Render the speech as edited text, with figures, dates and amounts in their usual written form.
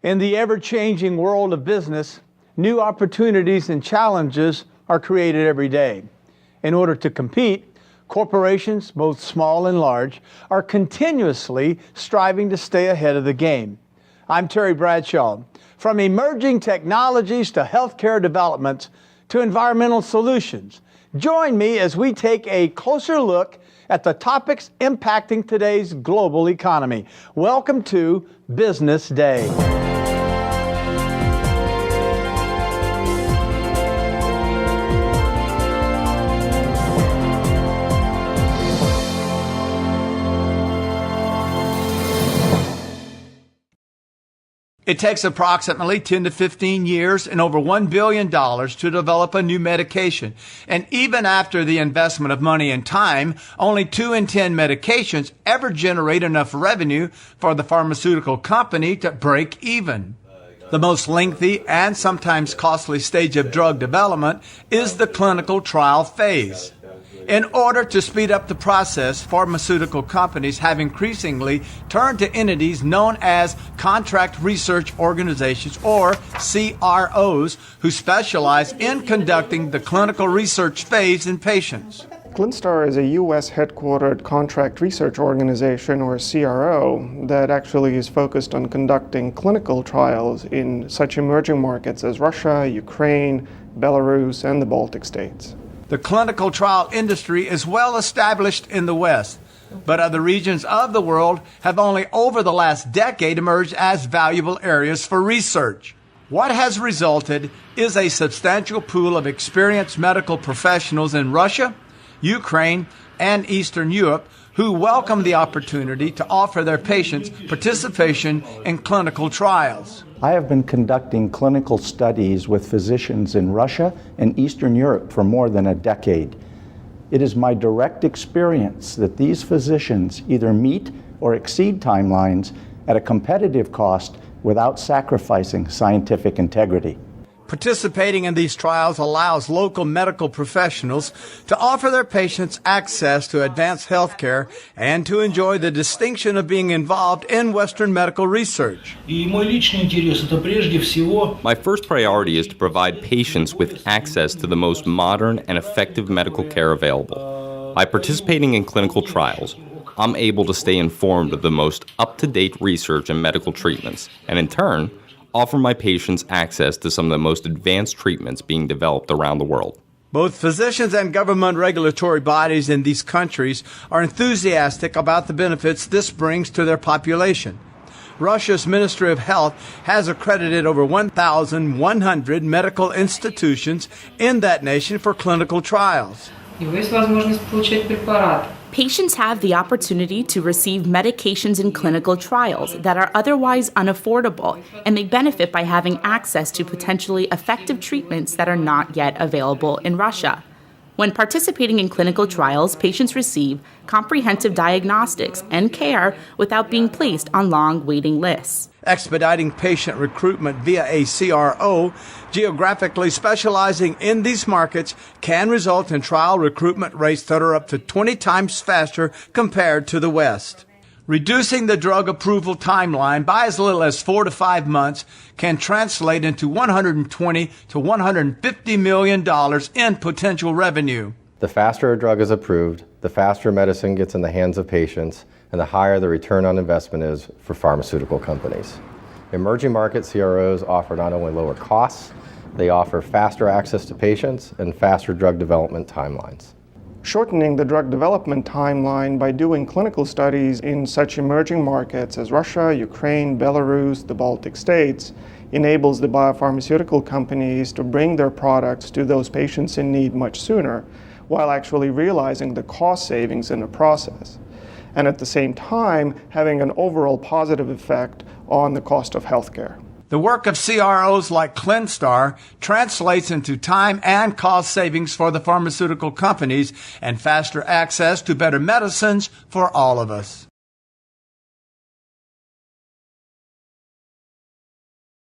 In the ever-changing world of business, new opportunities and challenges are created every day. In order to compete, corporations, both small and large, are continuously striving to stay ahead of the game. I'm Terry Bradshaw. From emerging technologies to healthcare developments to environmental solutions, join me as we take a closer look at the topics impacting today's global economy. Welcome to Business Day. It takes approximately 10 to 15 years and over $1 billion to develop a new medication. And even after the investment of money and time, only 2 in 10 medications ever generate enough revenue for the pharmaceutical company to break even. The most lengthy and sometimes costly stage of drug development is the clinical trial phase. In order to speed up the process, pharmaceutical companies have increasingly turned to entities known as contract research organizations, or CROs, who specialize in conducting the clinical research phase in patients. ClinStar is a U.S. headquartered contract research organization, or CRO, that actually is focused on conducting clinical trials in such emerging markets as Russia, Ukraine, Belarus, and the Baltic states. The clinical trial industry is well established in the West, but other regions of the world have only over the last decade emerged as valuable areas for research. What has resulted is a substantial pool of experienced medical professionals in Russia, Ukraine, and Eastern Europe who welcome the opportunity to offer their patients participation in clinical trials. I have been conducting clinical studies with physicians in Russia and Eastern Europe for more than a decade. It is my direct experience that these physicians either meet or exceed timelines at a competitive cost without sacrificing scientific integrity. Participating in these trials allows local medical professionals to offer their patients access to advanced health care and to enjoy the distinction of being involved in Western medical research. My first priority is to provide patients with access to the most modern and effective medical care available. By participating in clinical trials, I'm able to stay informed of the most up-to-date research and medical treatments, and in turn, offer my patients access to some of the most advanced treatments being developed around the world. Both physicians and government regulatory bodies in these countries are enthusiastic about the benefits this brings to their population. Russia's Ministry of Health has accredited over 1,100 medical institutions in that nation for clinical trials. Patients have the opportunity to receive medications in clinical trials that are otherwise unaffordable, and they benefit by having access to potentially effective treatments that are not yet available in Russia. When participating in clinical trials, patients receive comprehensive diagnostics and care without being placed on long waiting lists. Expediting patient recruitment via a CRO, geographically specializing in these markets, can result in trial recruitment rates that are up to 20 times faster compared to the West. Reducing the drug approval timeline by as little as 4 to 5 months can translate into $120 to $150 million in potential revenue. The faster a drug is approved, the faster medicine gets in the hands of patients, and the higher the return on investment is for pharmaceutical companies. Emerging market CROs offer not only lower costs, they offer faster access to patients and faster drug development timelines. Shortening the drug development timeline by doing clinical studies in such emerging markets as Russia, Ukraine, Belarus, the Baltic states enables the biopharmaceutical companies to bring their products to those patients in need much sooner, while actually realizing the cost savings in the process, and at the same time having an overall positive effect on the cost of healthcare. The work of CROs like ClinStar translates into time and cost savings for the pharmaceutical companies and faster access to better medicines for all of us.